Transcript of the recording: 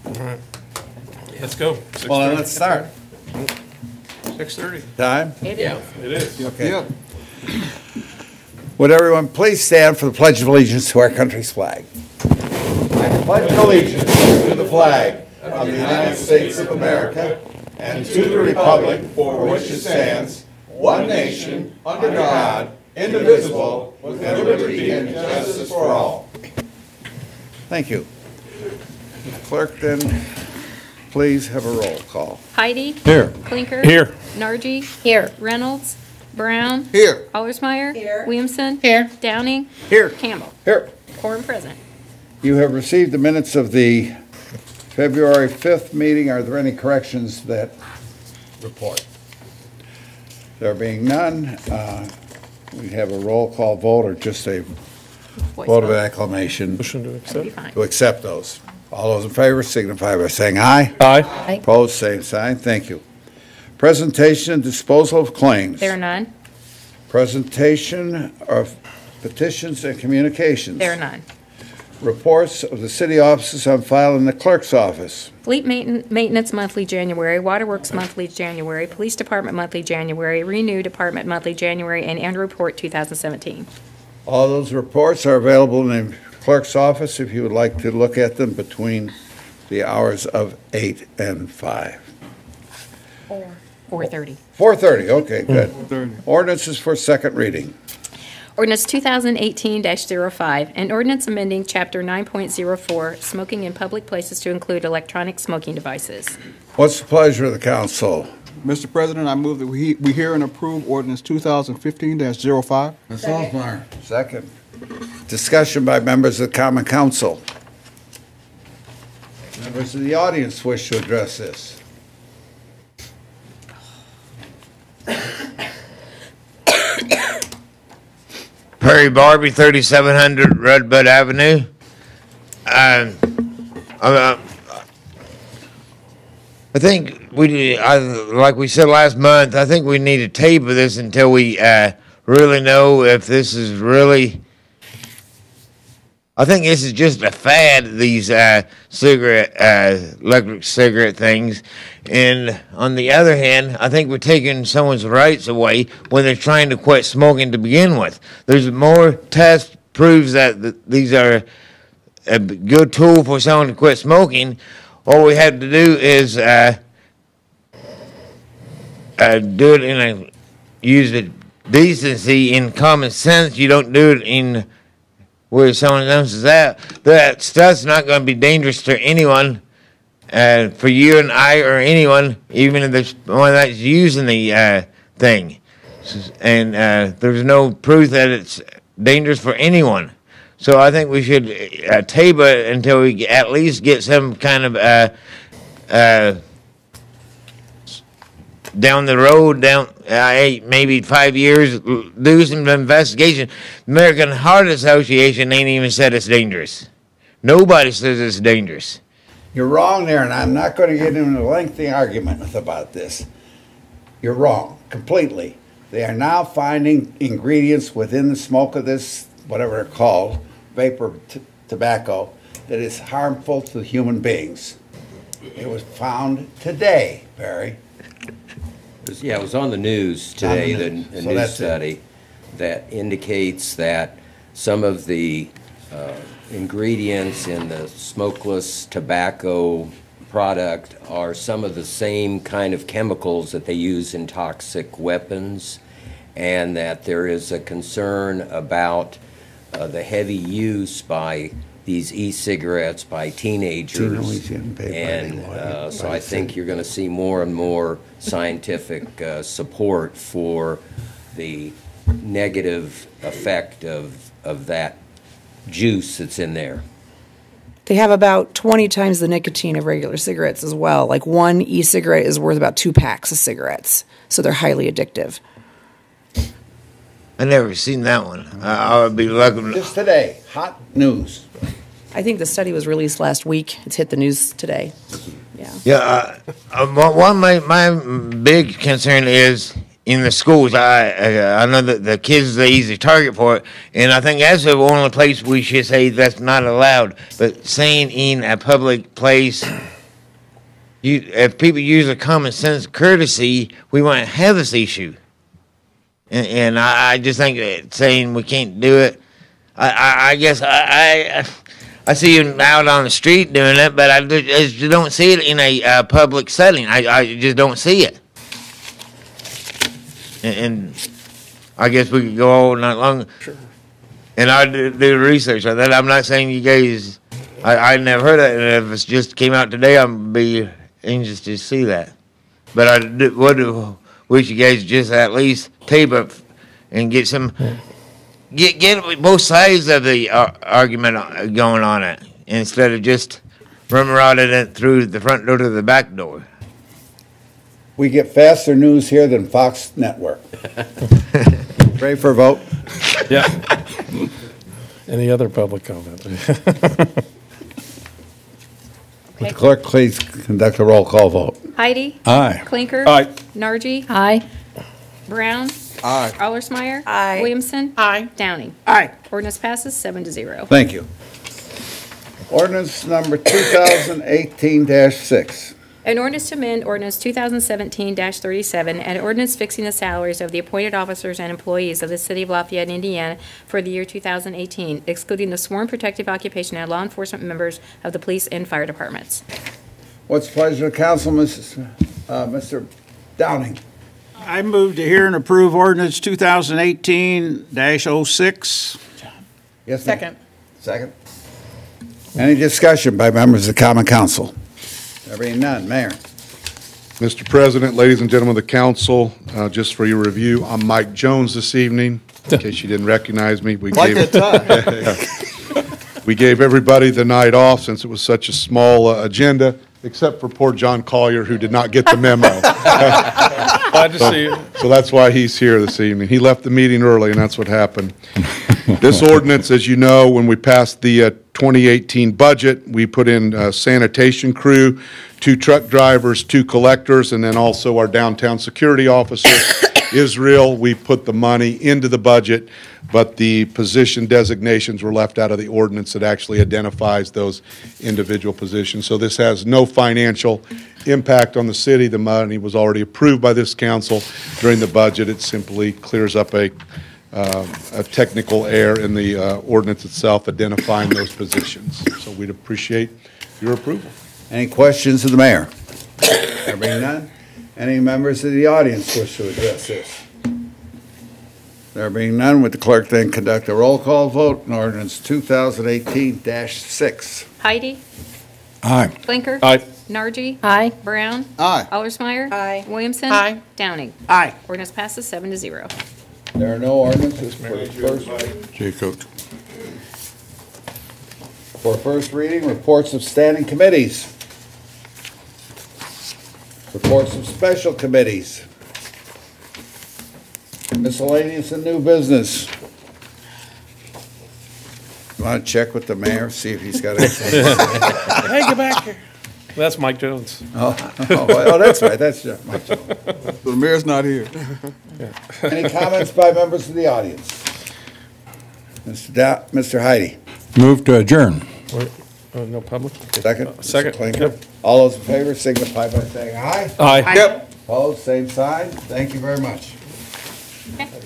All right. Let's go. Well, then let's start. 6:30. Time? It Yeah, is. it is. Okay. Would everyone please stand for the Pledge of Allegiance to our country's flag? I pledge allegiance to the flag of the United States of America and to the republic for which it stands, one nation, under God, indivisible, with liberty and justice for all. Thank you. Clerk, then, please have a roll call. Heidi. Here. Clinker. Here. Nargi. Here. Reynolds. Brown. Here. Allersmeyer. Here. Williamson. Here. Downing. Here. Campbell. Here. Quorum present. You have received the minutes of the February 5th meeting. Are there any corrections to that report? There being none, we have a roll call vote or just a Voice vote of vote. acclamation Motion to That'd be accept. fine. to accept those. All those in favor signify by saying aye. Aye. Opposed, same sign. Thank you. Presentation and disposal of claims. There are none. Presentation of petitions and communications. There are none. Reports of the city offices on file in the clerk's office. Fleet maintenance monthly January, waterworks monthly January, police department monthly January, renew department monthly January, and annual report 2017. All those reports are available in the clerk's office if you would like to look at them between the hours of 8 and 5. 4:30. 4:30, okay, good. Ordinances for second reading. Ordinance 2018-05, an ordinance amending Chapter 9.04, smoking in public places to include electronic smoking devices. What's the pleasure of the council? Mr. President, I move that we hear and approve ordinance 2015-05. Ms. Alsmeyer. Second. Discussion by members of the common council. Members of the audience wish to address this. Perry Barbie, 3700 Redbud Avenue. I think like we said last month, I think we need to table this until we really know if this is really. I think this is just a fad, these electric cigarette things. And on the other hand, I think we're taking someone's rights away when they're trying to quit smoking to begin with. There's more tests proves that these are a good tool for someone to quit smoking. All we have to do is do it use the decency in common sense. You don't do it in where someone else is at. That stuff's not going to be dangerous to anyone, for you and I or anyone, even if there's one that's using the thing. And there's no proof that it's dangerous for anyone. So I think we should table it until we at least get some kind of down the road, maybe 5 years, do some investigation. American Heart Association ain't even said it's dangerous. Nobody says it's dangerous. You're wrong there, and I'm not going to get into a lengthy argument about this. You're wrong, completely. They are now finding ingredients within the smoke of this, whatever they're called, vapor tobacco, that is harmful to human beings. It was found today, Barry. Yeah, it was on the news today, On the the news. So news that's study that indicates that some of the ingredients in the smokeless tobacco product are some of the same kind of chemicals that they use in toxic weapons, and that there is a concern about the heavy use by these e-cigarettes by teenagers. And so I think you're going to see more and more scientific support for the negative effect of that juice that's in there. They have about 20 times the nicotine of regular cigarettes as well. Like one e-cigarette is worth about 2 packs of cigarettes. So they're highly addictive. I never seen that one. I would be lucky. Just today, hot news. I think the study was released last week. It's hit the news today. Yeah. Yeah, one of my big concern is in the schools. I know that the kids are the easy target for it, and I think that's the only place we should say that's not allowed. But saying in a public place if people use a common sense courtesy, we won't have this issue. And I just think that saying we can't do it, I guess I see you out on the street doing it, but I just don't see it in a public setting. I just don't see it. And I guess we could go all night long. Sure. And I do research on that. I'm not saying you guys, I never heard of it. And if it just came out today, I'm be anxious to see that. But I would wish you guys just at least tape it and get some, get both sides of the argument going on it instead of just rumorodding it through the front door to the back door. We get faster news here than Fox Network. Ready for a vote? Yeah. Any other public comment? Would the clerk please conduct a roll call vote? Heidi? Aye. Clinker? Aye. Nargi? Aye. Brown? Aye. Allersmeyer? Aye. Williamson? Aye. Downing? Aye. Ordinance passes 7-0. Thank you. Ordinance number 2018-6. An ordinance to amend ordinance 2017-37, an ordinance fixing the salaries of the appointed officers and employees of the city of Lafayette, Indiana for the year 2018, excluding the sworn protective occupation and law enforcement members of the police and fire departments. What's the pleasure of council, Mr. Downing? I move to hear and approve ordinance 2018-06. Yes, ma'am. Second. Second. Any discussion by members of the common council? There being none, Mayor. Mr. President, ladies and gentlemen of the council, just for your review, I'm Mike Jones this evening, in case you didn't recognize me. We gave everybody the night off since it was such a small agenda, except for poor John Collier, who did not get the memo. Glad to see you. So that's why he's here this evening. He left the meeting early, and that's what happened. This ordinance, as you know, when we passed the 2018 budget, we put in a sanitation crew, 2 truck drivers, 2 collectors, and then also our downtown security officer, Israel. We put the money into the budget, but the position designations were left out of the ordinance that actually identifies those individual positions. So this has no financial impact on the city. The money was already approved by this council during the budget. It simply clears up a technical error in the ordinance itself identifying those positions. So we'd appreciate your approval. Any questions of the mayor? There being none, any members of the audience wish to address this? There being none, would the clerk then conduct a roll call vote on ordinance 2018-6? Heidi? Aye. Clinker? Aye. Nargi? Aye. Brown? Aye. Allersmeyer? Aye. Williamson? Aye. Downing? Aye. Ordinance passes 7-0. There are no ordinances for the first reading. Reports of standing committees. Reports of special committees. Miscellaneous and new business. Want to check with the mayor, see if he's got anything? Hey, get back here. That's Mike Jones. Oh, that's right, that's Mike Jones. The mayor's not here. Any comments by members of the audience? Mr. Heidi. Move to adjourn. No public? Second? Second. Mr. Klinker? Yep. All those in favor signify by saying aye. Aye. Opposed, same sign. Thank you very much. Okay.